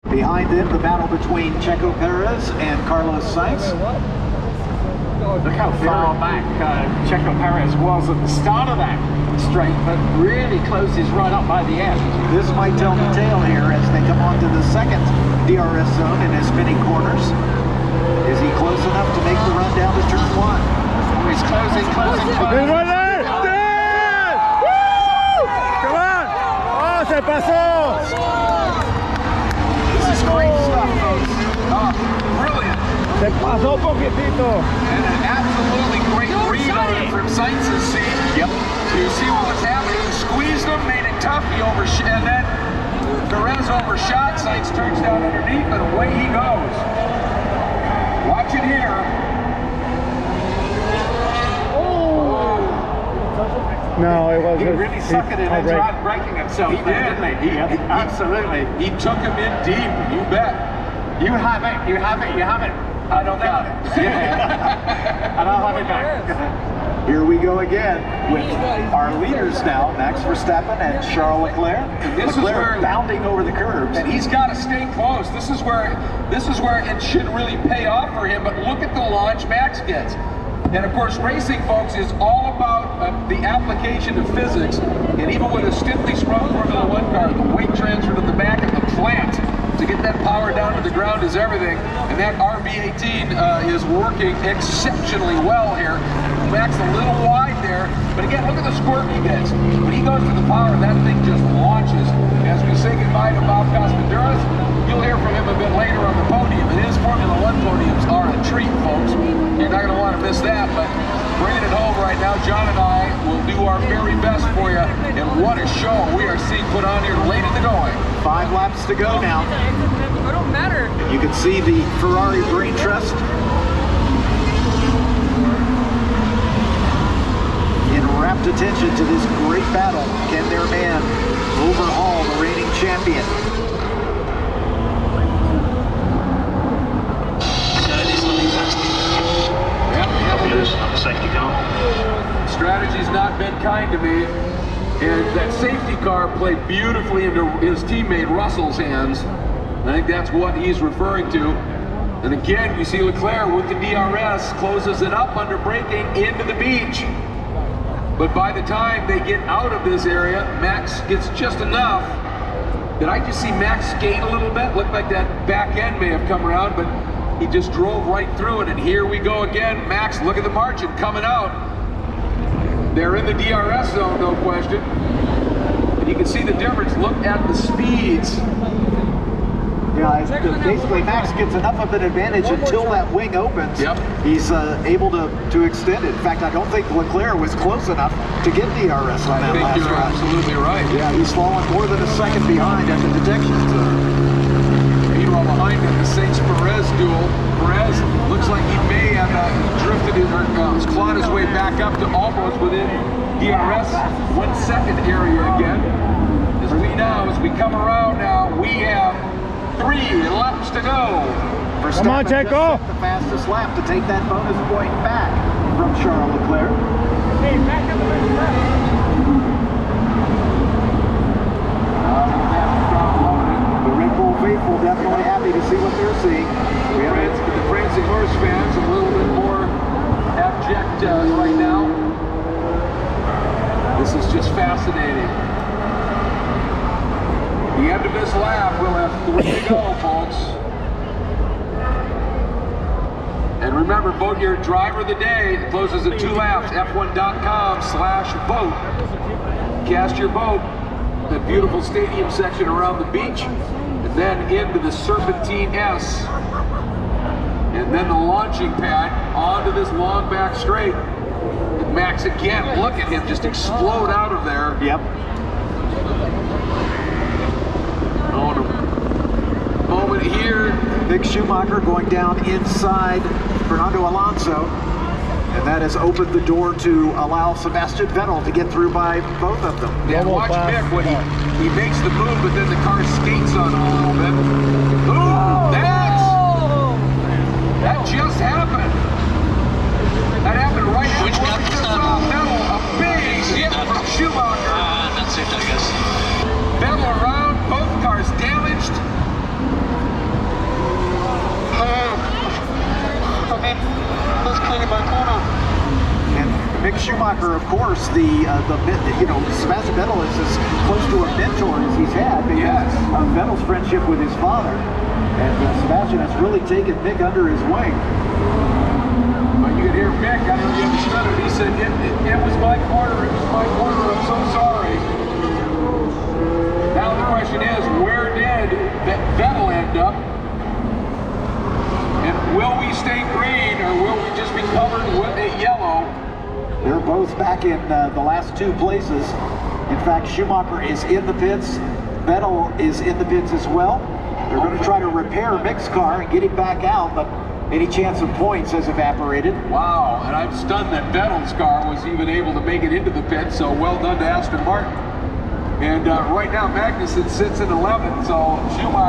Behind them, the battle between Checo Perez and Carlos Sainz. Look how far back Checo Perez was at the start of that straight, but really closes right up by the end. This might tell the tale here as they come onto the second DRS zone in as many corners. Is he close enough to make the run down to turn 1? He's closing. Come on! Oh, se pasó! This is great stuff, folks. Oh, brilliant. Se pasó un poquitito. And an absolutely great read on it from Sainz's seat. Yep. So you see what was happening. He squeezed him, made it tough. He and then Perez overshot. Sainz turns down underneath, and away he goes. Watch it here. No, it wasn't. He really sucked it in and tried breaking himself. He did, didn't he? Absolutely. He took him in deep, you bet. You have it. I don't doubt it. And I'll have it back. Here we go again with our leaders now, Max Verstappen and Charles Leclerc. This is where bounding over the curbs. And he's got to stay close. This is where it should really pay off for him. But look at the launch Max gets. And of course, racing, folks, is all about the application of physics. And even with a stiffly sprung Formula 1 car, the weight transfer to the back of the plant to get that power down to the ground is everything. And that RB11 is working exceptionally well here. Max a little wide there, but again, look at the squirt he gets. When he goes to the power, that thing just launches. As we say goodbye to Bob Cosmaduras, you'll hear from him a bit later on the podium. And his Formula 1 podiums are a treat, folks. You're not going to want to miss that, but bringing it home right now, John and I will do our very best for you. And what a show we are seeing put on here late in the going. 5 laps to go now. It don't matter. You can see the Ferrari Brain Trust in rapt attention to this great battle. Can their man overhaul the reigning champion? Strategy's not been kind to me, and that safety car played beautifully into his teammate Russell's hands. I think that's what he's referring to. And again, you see Leclerc with the DRS closes it up under braking into the beach. But by the time they get out of this area, Max gets just enough. Did I just see Max skate a little bit? Looked like that back end may have come around, but he just drove right through it. And here we go again. Max, look at the margin coming out. They're in the DRS zone, no question. And you can see the difference. Look at the speeds. Yeah, basically Max gets enough of an advantage until that wing opens. Yep. He's able to extend it. In fact, I don't think Leclerc was close enough to get DRS on that last run. I think you're absolutely right. Yeah, he's fallen more than a second behind at the detection zone. Meanwhile, behind him, the Sainz-Perez duel. Perez looks like he may have drifted or clawed his way back up to almost within DRS 1 second area again. As we come around now, we have 3 laps to go. Verstappen Come on, Checo. just set the fastest lap to take that bonus point back from Charles Leclerc. Hey, back up the left. The Red Bull faithful definitely happy to see what they're seeing. The Prancing Horse fans a little bit more abject right now. This is just fascinating. The end of this lap, we'll have 3 to go, folks. And remember, vote your driver of the day. It closes at 2 laps. F1.com/vote. Cast your vote. The beautiful stadium section around the beach, and then into the Serpentine S, and then the launching pad onto this long back straight. And Max again, look at him just explode out of there. Yep. Moment here. Mick Schumacher going down inside Fernando Alonso. And that has opened the door to allow Sebastian Vettel to get through by both of them. Yeah, watch Mick when he makes the move, but then the car skates on him a little bit. Ooh, that just happened. That happened right before we just saw Vettel. A big hit from Schumacher. That's it, I guess. Vettel around, both cars damaged. Schumacher, of course, Sebastian Vettel is as close to a mentor as he's had because of Vettel's friendship with his father. And Sebastian has really taken Mick under his wing. But you could hear Mick, I don't know if you understood it, he said, it was my corner, I'm so sorry. Now the question is, where did Vettel end up? And will we stay green or will we just be covered with yellow? They're both back in the last two places. In fact, Schumacher is in the pits. Vettel is in the pits as well. They're going to try to repair Mick's car and get him back out, but any chance of points has evaporated. Wow, and I'm stunned that Vettel's car was even able to make it into the pit, so well done to Aston Martin. And right now, Magnussen sits in 11th, so Schumacher